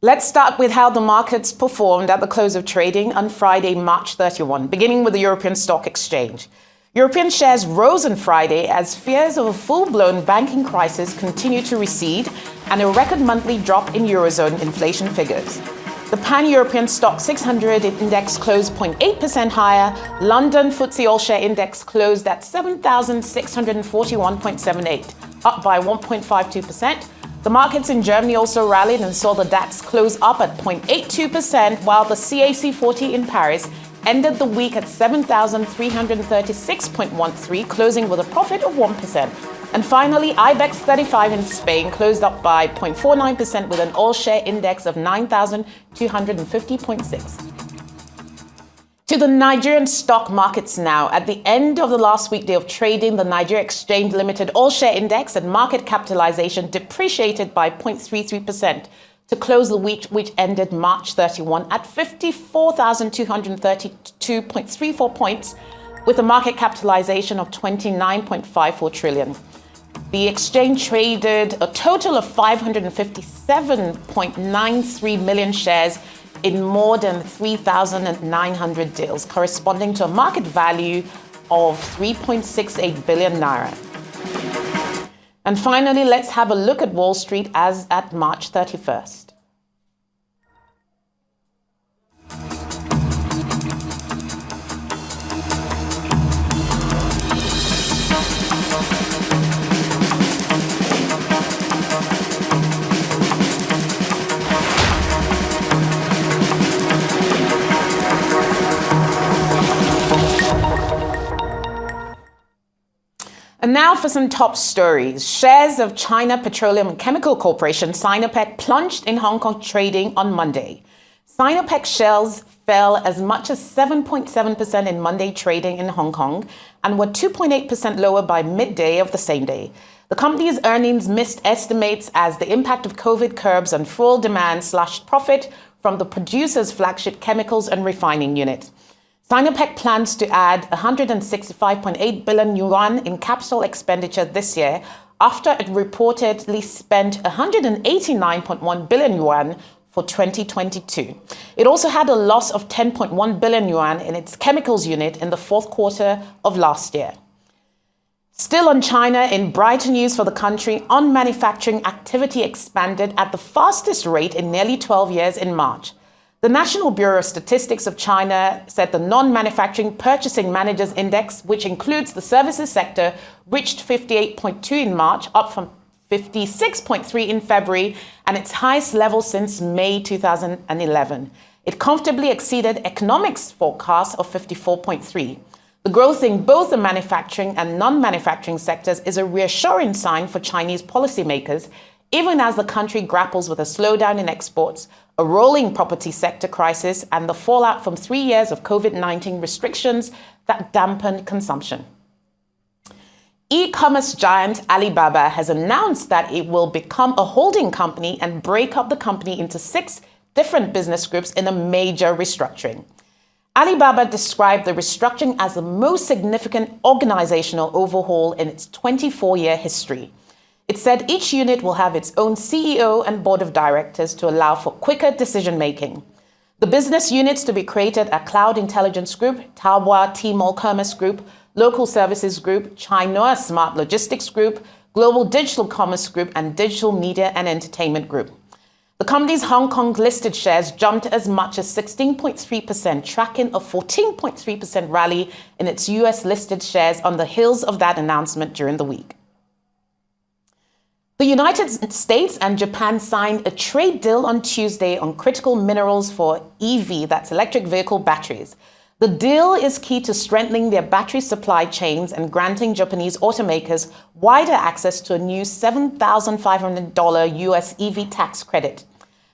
Let's start with how the markets performed at the close of trading on Friday, March 31, beginning with the European Stock Exchange. European shares rose on Friday as fears of a full-blown banking crisis continue to recede and a record monthly drop in Eurozone inflation figures. The Pan-European Stock 600 index closed 0.8% higher. London FTSE All-Share Index closed at 7,641.78, up by 1.52%. The markets in Germany also rallied and saw the DAX close up at 0.82%, while the CAC 40 in Paris ended the week at 7,336.13, closing with a profit of 1%. And finally, IBEX 35 in Spain closed up by 0.49% with an all-share index of 9,250.6. To the Nigerian stock markets now. At the end of the last weekday of trading, the Nigeria Exchange Limited all-share index and market capitalization depreciated by 0.33% to close the week, which ended March 31 at 54,232.34 points, with a market capitalization of 29.54 trillion. The exchange traded a total of 557.93 million shares in more than 3,900 deals, corresponding to a market value of 3.68 billion naira. And finally, let's have a look at Wall Street as at March 31st. And now for some top stories. Shares of China Petroleum and Chemical Corporation, Sinopec, plunged in Hong Kong trading on Monday. Sinopec shares fell as much as 7.7% in Monday trading in Hong Kong and were 2.8% lower by midday of the same day. The company's earnings missed estimates as the impact of COVID curbs on fuel demand slashed profit from the producer's flagship chemicals and refining unit. Sinopec plans to add 165.8 billion yuan in capital expenditure this year after it reportedly spent 189.1 billion yuan for 2022. It also had a loss of 10.1 billion yuan in its chemicals unit in the fourth quarter of last year. Still on China, in brighter news for the country, on-manufacturing activity expanded at the fastest rate in nearly 12 years in March. The National Bureau of Statistics of China said the non-manufacturing purchasing managers index, which includes the services sector, reached 58.2 in March, up from 56.3 in February, and its highest level since May 2011. It comfortably exceeded economics' forecast of 54.3. The growth in both the manufacturing and non-manufacturing sectors is a reassuring sign for Chinese policymakers, even as the country grapples with a slowdown in exports, a rolling property sector crisis, and the fallout from 3 years of COVID-19 restrictions that dampened consumption. E-commerce giant Alibaba has announced that it will become a holding company and break up the company into 6 different business groups in a major restructuring. Alibaba described the restructuring as the most significant organizational overhaul in its 24-year history. It said each unit will have its own CEO and board of directors to allow for quicker decision-making. The business units to be created are Cloud Intelligence Group, Taobao Tmall Commerce Group, Local Services Group, China Smart Logistics Group, Global Digital Commerce Group, and Digital Media and Entertainment Group. The company's Hong Kong listed shares jumped as much as 16.3%, tracking a 14.3% rally in its US listed shares on the heels of that announcement during the week. The United States and Japan signed a trade deal on Tuesday on critical minerals for EV, that's electric vehicle batteries. The deal is key to strengthening their battery supply chains and granting Japanese automakers wider access to a new $7,500 US EV tax credit.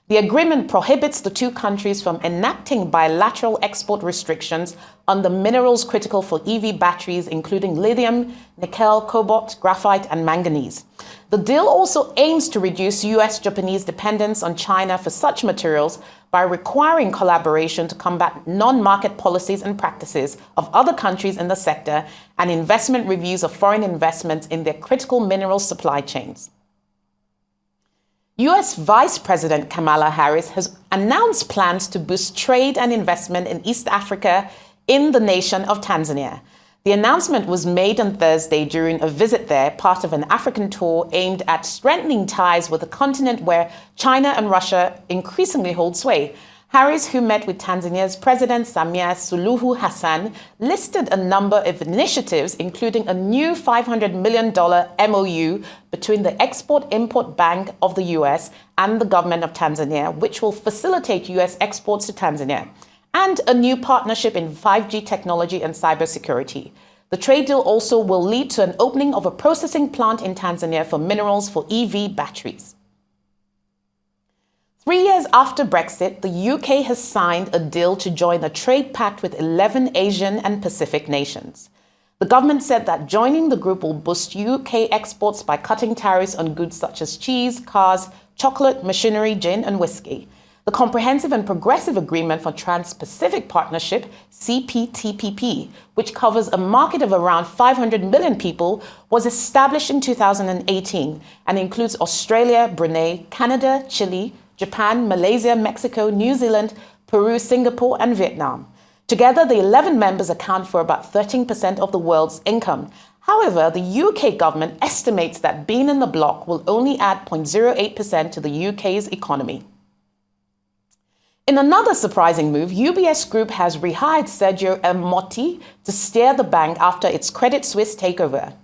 The agreement prohibits the two countries from enacting bilateral export restrictions on the minerals critical for EV batteries, including lithium, nickel, cobalt, graphite, and manganese. The deal also aims to reduce US-Japanese dependence on China for such materials by requiring collaboration to combat non-market policies and practices of other countries in the sector and investment reviews of foreign investments in their critical mineral supply chains. US Vice President Kamala Harris has announced plans to boost trade and investment in East Africa in the nation of Tanzania. The announcement was made on Thursday during a visit there, part of an African tour aimed at strengthening ties with a continent where China and Russia increasingly hold sway. Harris, who met with Tanzania's President Samia Suluhu Hassan, listed a number of initiatives, including a new $500 million MOU between the Export-Import Bank of the US and the government of Tanzania, which will facilitate US exports to Tanzania, and a new partnership in 5G technology and cybersecurity. The trade deal also will lead to an opening of a processing plant in Tanzania for minerals for EV batteries. 3 years after Brexit, the UK has signed a deal to join a trade pact with 11 Asian and Pacific nations. The government said that joining the group will boost UK exports by cutting tariffs on goods such as cheese, cars, chocolate, machinery, gin, and whiskey. The Comprehensive and Progressive Agreement for Trans-Pacific Partnership, CPTPP, which covers a market of around 500 million people, was established in 2018 and includes Australia, Brunei, Canada, Chile, Japan, Malaysia, Mexico, New Zealand, Peru, Singapore, and Vietnam. Together, the 11 members account for about 13% of the world's income. However, the UK government estimates that being in the bloc will only add 0.08% to the UK's economy. In another surprising move, UBS Group has rehired Sergio Ermotti to steer the bank after its Credit Suisse takeover.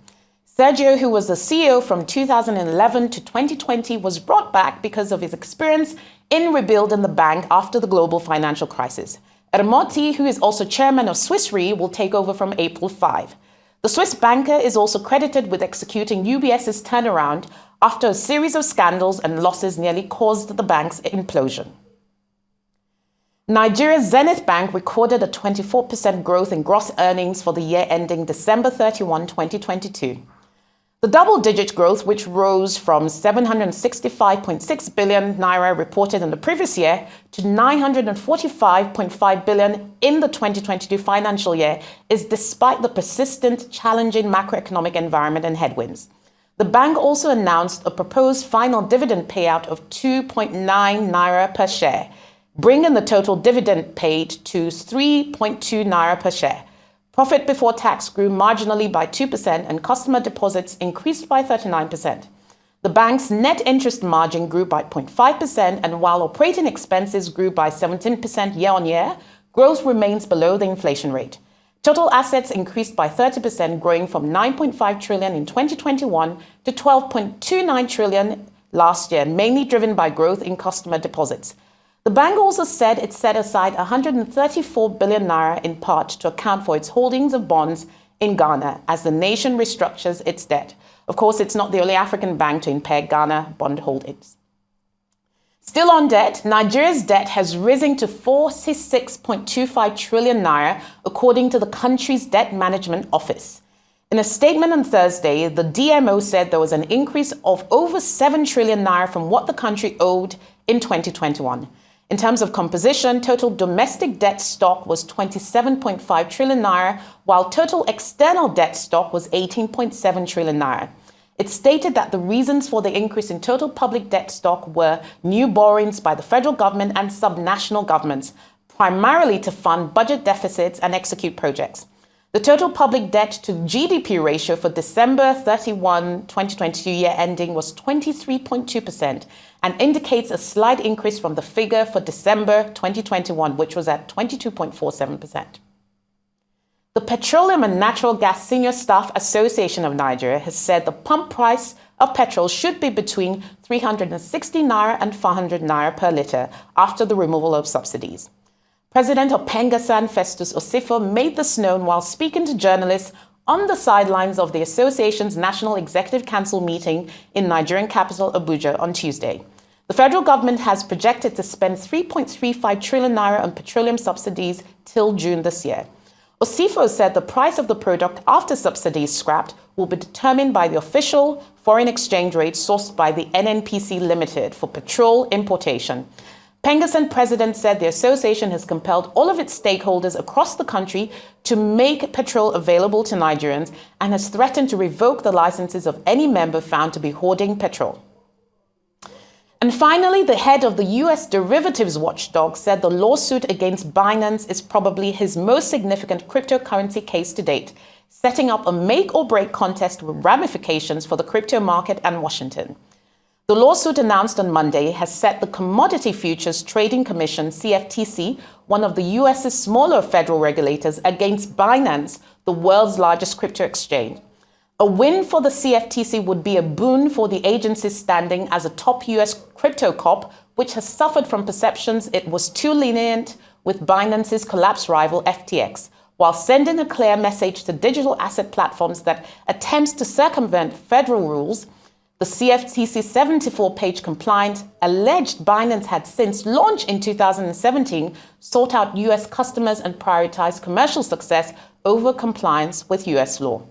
Sergio, who was the CEO from 2011 to 2020, was brought back because of his experience in rebuilding the bank after the global financial crisis. Ermotti, who is also chairman of Swiss Re, will take over from April 5. The Swiss banker is also credited with executing UBS's turnaround after a series of scandals and losses nearly caused the bank's implosion. Nigeria's Zenith Bank recorded a 24% growth in gross earnings for the year ending December 31, 2022. The double-digit growth, which rose from 765.6 billion naira reported in the previous year to 945.5 billion in the 2022 financial year, is despite the persistent, challenging macroeconomic environment and headwinds. The bank also announced a proposed final dividend payout of 2.9 naira per share, bringing the total dividend paid to 3.2 naira per share. Profit before tax grew marginally by 2% and customer deposits increased by 39%. The bank's net interest margin grew by 0.5%, and while operating expenses grew by 17% year-on-year, growth remains below the inflation rate. Total assets increased by 30%, growing from 9.5 trillion in 2021 to 12.29 trillion last year, mainly driven by growth in customer deposits. The bank also said it set aside 134 billion naira in part to account for its holdings of bonds in Ghana as the nation restructures its debt. Of course, it's not the only African bank to impair Ghana bond holdings. Still on debt, Nigeria's debt has risen to 46.25 trillion naira, according to the country's Debt Management Office. In a statement on Thursday, the DMO said there was an increase of over 7 trillion naira from what the country owed in 2021. In terms of composition, total domestic debt stock was 27.5 trillion naira, while total external debt stock was 18.7 trillion naira. It stated that the reasons for the increase in total public debt stock were new borrowings by the federal government and subnational governments, primarily to fund budget deficits and execute projects. The total public debt to GDP ratio for December 31, 2022 year ending was 23.2% and indicates a slight increase from the figure for December 2021, which was at 22.47%. The Petroleum and Natural Gas Senior Staff Association of Nigeria has said the pump price of petrol should be between 360 naira and 400 naira per litre after the removal of subsidies. President of Pengasan, Festus Osifo, made this known while speaking to journalists on the sidelines of the association's National Executive Council meeting in Nigerian capital Abuja on Tuesday. The federal government has projected to spend 3.35 trillion naira on petroleum subsidies till June this year. Osifo said the price of the product after subsidies scrapped will be determined by the official foreign exchange rate sourced by the NNPC Limited for petrol importation. Pengasan president said the association has compelled all of its stakeholders across the country to make petrol available to Nigerians and has threatened to revoke the licenses of any member found to be hoarding petrol. And finally, the head of the US derivatives watchdog said the lawsuit against Binance is probably his most significant cryptocurrency case to date, setting up a make-or-break contest with ramifications for the crypto market and Washington. The lawsuit announced on Monday has set the Commodity Futures Trading Commission, CFTC, one of the US's smaller federal regulators, against Binance, the world's largest crypto exchange. A win for the CFTC would be a boon for the agency's standing as a top US crypto cop, which has suffered from perceptions it was too lenient with Binance's collapsed rival FTX, while sending a clear message to digital asset platforms that attempts to circumvent federal rules. The CFTC's 74-page complaint alleged Binance had since launch in 2017 sought out US customers and prioritized commercial success over compliance with US law.